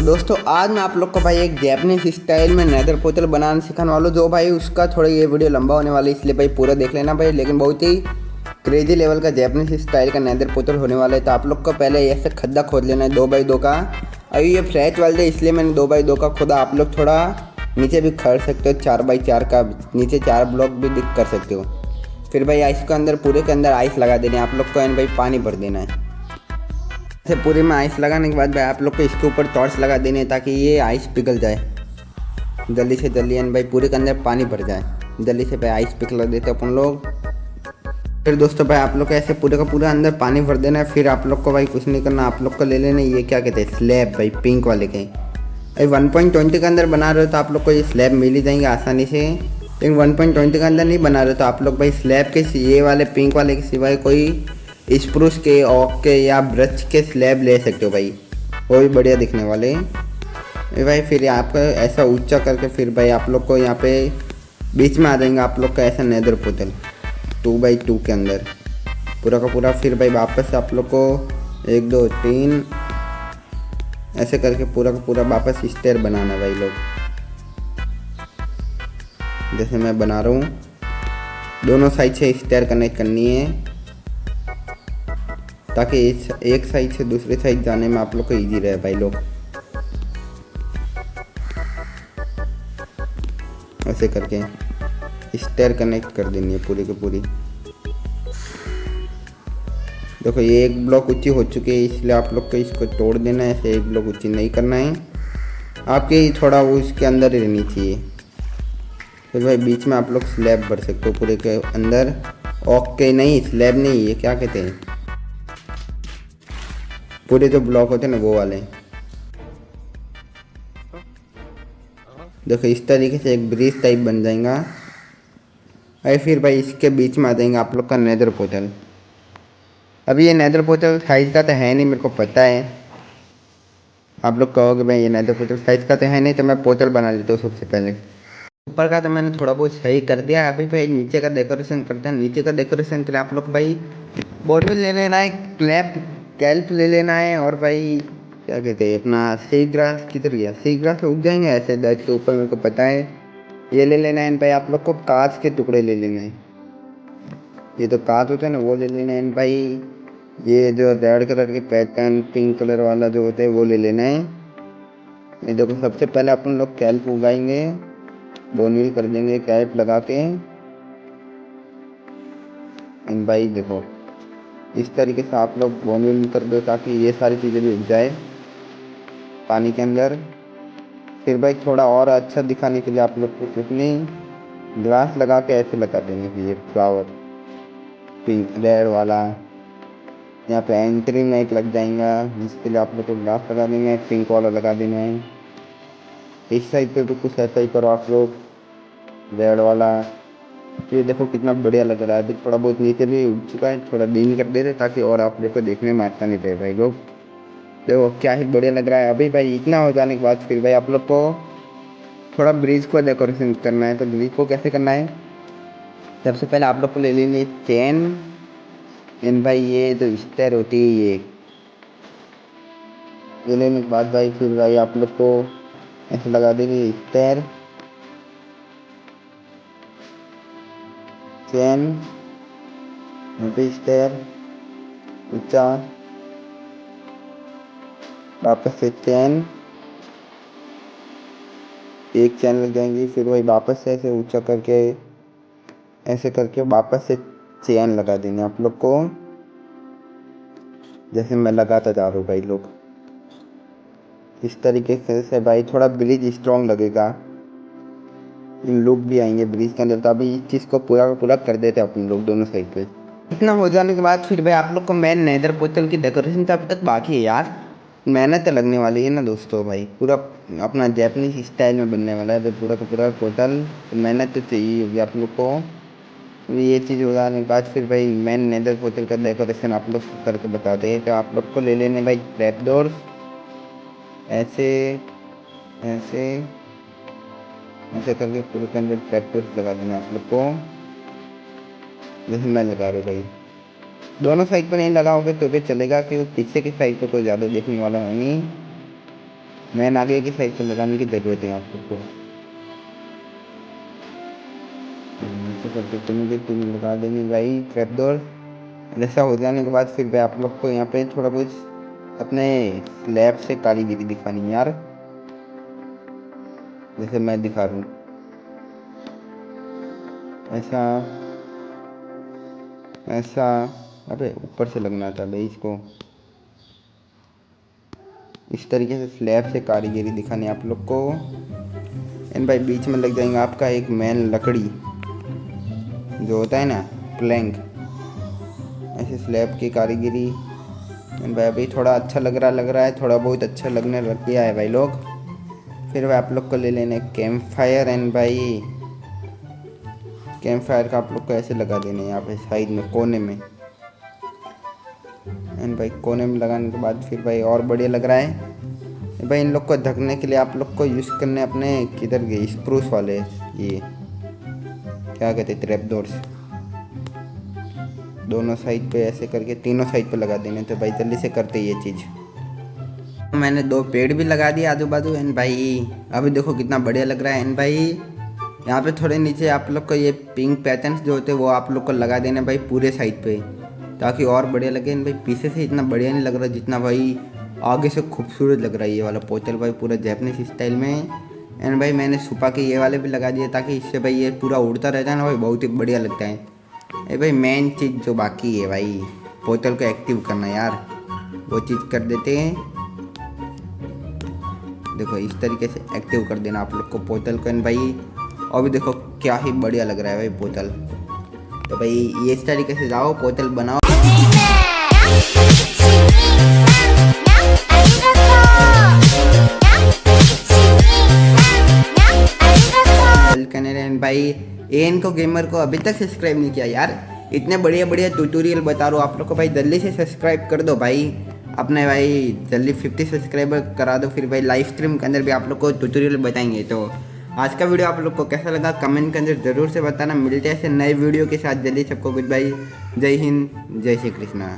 दोस्तों आज मैं आप लोग को भाई एक जैपनीज स्टाइल में नेदर पोर्टल बनाना सिखाने वाला हूँ। जो भाई उसका थोड़ा ये वीडियो लंबा होने वाला है, इसलिए भाई पूरा देख लेना भाई। लेकिन बहुत ही क्रेजी लेवल का जैपनीज स्टाइल का नेदर पोर्टल होने वाला है। तो आप लोग को पहले ऐसे खड्डा खोद लेना है 2x2 का। अभी ये फ्लैट वाले है इसलिए मैंने 2x2 का खोदा। आप लोग थोड़ा नीचे भी खड़ सकते हो, 4x4 का नीचे 4 ब्लॉक भी दिख कर सकते हो। फिर भाई आइस के अंदर पूरे के अंदर आइस लगा देना है आप लोग को, एंड भाई पानी भर देना है। ऐसे पूरे में आइस लगाने के बाद भाई आप लोग को इसके ऊपर टॉर्च लगा देने हैं ताकि ये आइस पिघल जाए जल्दी से जल्दी, एंड भाई पूरे के अंदर पानी भर जाए जल्दी से। भाई आइस पिघला देते अपन लोग। फिर दोस्तों भाई आप लोग को ऐसे पूरे का पूरा अंदर पानी भर देना है। फिर आप लोग को भाई कुछ नहीं करना, आप लोग को ले लेना ये क्या कहते हैं स्लैब भाई, पिंक वाले के। भाई 1.20 के अंदर बना रहे हो तो आप लोग को ये स्लैब मिल ही जाएंगे आसानी से। लेकिन 1.20 के अंदर नहीं बना रहे हो तो आप लोग भाई स्लैब के ये वाले पिंक वाले के सिवाय कोई स्प्रूस के, ओक के या ब्रच के स्लैब ले सकते हो भाई, वो भी बढ़िया दिखने वाले भाई। फिर आप ऐसा ऊंचा करके फिर भाई आप लोग को यहाँ पे बीच में आ जाएंगे आप लोग का ऐसा नेदर पोर्टल 2x2 के अंदर पूरा का पूरा। फिर भाई वापस आप लोग को 1 2 3 ऐसे करके पूरा का पूरा वापस स्टेयर बनाना भाई लोग, जैसे मैं बना रहा हूँ। दोनों साइड से स्टेयर कनेक्ट करनी है ताकि एक साइड से दूसरे साइड जाने में आप लोग को ईजी रहे भाई लोग। ऐसे करके स्टेयर कनेक्ट कर देनी है पूरी की पूरी। देखो ये एक ब्लॉक ऊंची हो चुकी है इसलिए आप लोग को इसको तोड़ देना है। ऐसे एक ब्लॉक ऊंची नहीं करना है आपके, थोड़ा वो इसके अंदर ही रहनी चाहिए। फिर भाई बीच में आप लोग स्लैब भर सकते हो पूरे के अंदर। ओके नहीं, स्लैब नहीं, ये क्या कहते हैं पूरे जो ब्लॉक होते हैं ना वो वाले। देखो इस तरीके से एक ब्रिज टाइप बन जाएगा। और फिर भाई इसके बीच में आ जाएंगे आप लोग का नेदर पोर्टल। अभी ये नेदर पोर्टल साइज का तो है नहीं, मेरे को पता है। आप लोग कहोगे भाई ये नेदर पोर्टल साइज का तो है नहीं, तो मैं पोर्टल बना लेता हूँ सबसे पहले। ऊपर का तो मैंने थोड़ा बहुत सही कर दिया। अभी भाई नीचे का डेकोरेशन करते हैं। नीचे का डेकोरेशन के लिए आप लोग भाई बोतल ले लेना है, कैल्प ले लेना है, और भाई क्या कहते हैं अपना सी ग्रास किधर गया, सी ग्रास उग जाएंगे ऐसे दर्द के ऊपर, मेरे को पता है। ये ले लेना है भाई। आप लोग को कांच के टुकड़े ले लेना है, ये तो कांच होता है ना वो ले लेना है भाई। ये जो रेड कलर के पैटर्न पिंक कलर वाला जो होता है वो ले लेना है। ये देखो सबसे पहले अपन लोग कैल्प उगाएंगे, बोनविल कर देंगे कैल्प लगा के। भाई देखो इस तरीके से आप लोग बोनविल कर दो ताकि ये सारी चीज़ें भी उग जाए पानी के अंदर। फिर भाई थोड़ा और अच्छा दिखाने के लिए आप लोग को कितनी ग्लास लगा के ऐसे लगा देंगे कि ये फ्लावर पिंक रेड वाला। यहाँ पे एंट्री में एक लग जाएगा जिसके लिए आप लोग को ग्लास लगा देंगे, पिंक वाला लगा देना है। इस साइड पे भी कुछ ऐसा ही करो आप लोग, रेड वाला। ये देखो कितना बढ़िया लग रहा है। अभी थोड़ा बहुत नीचे भी उग चुका है, थोड़ा डीन कर दे रहे ताकि और आप लोग को देखने में अच्छा नहीं रहे भाई लोग। देखो क्या ही बढ़िया लग रहा है। अभी भाई इतना हो जाने के बाद फिर भाई आप लोग को थोड़ा ब्रिज को डेकोरेशन करना है। तो ब्रिज को कैसे करना है, सबसे पहले आप लोग को ले लेनी है चेन। एंड भाई ये जो स्टेयर होती है ये लेने के बाद भाई फिर भाई आप लोग को ऐसे लगा देंगे स्टेयर, चेन, स्टेयर ऊंचा, वापस से चैन, एक चैन लग जाएंगी। फिर वही वापस से ऐसे ऊंचा करके ऐसे करके वापस से चैन लगा देंगे आप लोग को, जैसे मैं लगाता जा रहा हूँ भाई लोग। इस तरीके से भाई थोड़ा ब्रिज स्ट्रॉन्ग लगेगा, लुक भी आएंगे ब्रिज के अंदर। तो अभी इस चीज़ को पूरा पूरा कर देते हैं अपन लोग दोनों साइड पे। इतना हो जाने के बाद फिर भाई आप लोग को मेन नेदर पोर्टल की डेकोरेशन तो अभी तक बाकी है यार, मेहनत लगने वाली है ना दोस्तों। भाई पूरा अपना जैपनीज स्टाइल में बनने वाला है तो पूरा का पूरा पोर्टल, तो मेहनत तो चाहिए होगी आप लोग को। ये चीज़ हो जाने के बाद फिर भाई मेन नेदर पोर्टल का डेकोरेशन आप लोग करके बताते हैं। तो आप लोग को ले लेने भाई ट्रैप डोर, ऐसे ऐसे ऐसे करके पूरे के अंदर ट्रैप डोर लगा देना आप लोग को, जैसे मैं लगा रहा हूँ भाई। दोनों साइड पर नहीं लगाओगे तो भी चलेगा, क्योंकि पीछे की साइड पर कोई ज़्यादा देखने वाला है नहीं। मैन आगे की साइड पे लगाने की ज़रूरत है आप लोग को। ऐसे करके तुम लगा देंगे भाई ट्रैपडोर। ऐसा हो जाने के बाद फिर भाई आप लोग को यहाँ पे थोड़ा कुछ अपने स्लैब से कारीगरी दिखानी है यार, जैसे मैं दिखा रहा हूँ। ऐसा ऐसा अबे ऊपर से लगना था भाई इसको। इस तरीके से स्लैब से कारीगरी दिखानी है आप लोग को। एंड भाई बीच में लग जाएंगे आपका एक मेन लकड़ी जो होता है ना, प्लैंक। ऐसे स्लैब की कारीगरी। एंड भाई अभी थोड़ा अच्छा लग रहा है, थोड़ा बहुत अच्छा लगने लग गया है भाई लोग। फिर भाई आप लोग को ले लेने कैंप फायर। एंड भाई कैंप फायर का आप लोग को ऐसे लगा देने यहाँ पे साइड में कोने में। एंड भाई कोने में लगाने के बाद फिर भाई और बढ़िया लग रहा है भाई। इन लोग को ढकने के लिए आप लोग को यूज़ करने अपने किधर गए स्प्रूस वाले, ये क्या कहते ट्रैपडोर्स। दोनों साइड पे ऐसे करके तीनों साइड पे लगा देने। तो भाई जल्दी से करते ये चीज़। मैंने 2 पेड़ भी लगा दिए आजू बाजू। एंड भाई अभी देखो कितना बढ़िया लग रहा है। एंड भाई यहाँ पे थोड़े नीचे आप लोग को ये पिंक पैटर्न्स जो होते हैं वो आप लोग को लगा देने भाई पूरे साइड पे, ताकि और बढ़िया लगे। एंड भाई पीछे से इतना बढ़िया नहीं लग रहा जितना भाई आगे से खूबसूरत लग रहा है ये वाला पोर्टल भाई, पूरा जैपनीज स्टाइल में। एंड भाई मैंने छुपा के ये वाले भी लगा दिए ताकि इससे भाई ये पूरा उड़ता रहता है ना भाई, बहुत ही बढ़िया लगता है। अरे भाई मेन चीज़ जो बाकी है भाई, पोर्टल को एक्टिव करना यार, वो चीज़ कर देते हैं। देखो इस तरीके से एक्टिव कर देना आप लोग को पोर्टल को। एंड भाई अभी देखो क्या ही बढ़िया लग रहा है भाई पोर्टल। तो भाई ये इस तरीके से जाओ पोर्टल बनाओ। भाई एन को गेमर को अभी तक सब्सक्राइब नहीं किया यार, इतने बढ़िया बढ़िया ट्यूटोरियल बता रहा हूँ आप लोग को भाई, जल्दी से सब्सक्राइब कर दो भाई अपने भाई, जल्दी 50 सब्सक्राइबर करा दो। फिर भाई लाइव स्ट्रीम के अंदर भी आप लोग को ट्यूटोरियल बताएंगे। तो आज का वीडियो आप लोग को कैसा लगा कमेंट के अंदर ज़रूर से बताना। मिलते हैं ऐसे नए वीडियो के साथ जल्दी। सबको गुड बाय, जय हिंद, जय श्री कृष्णा।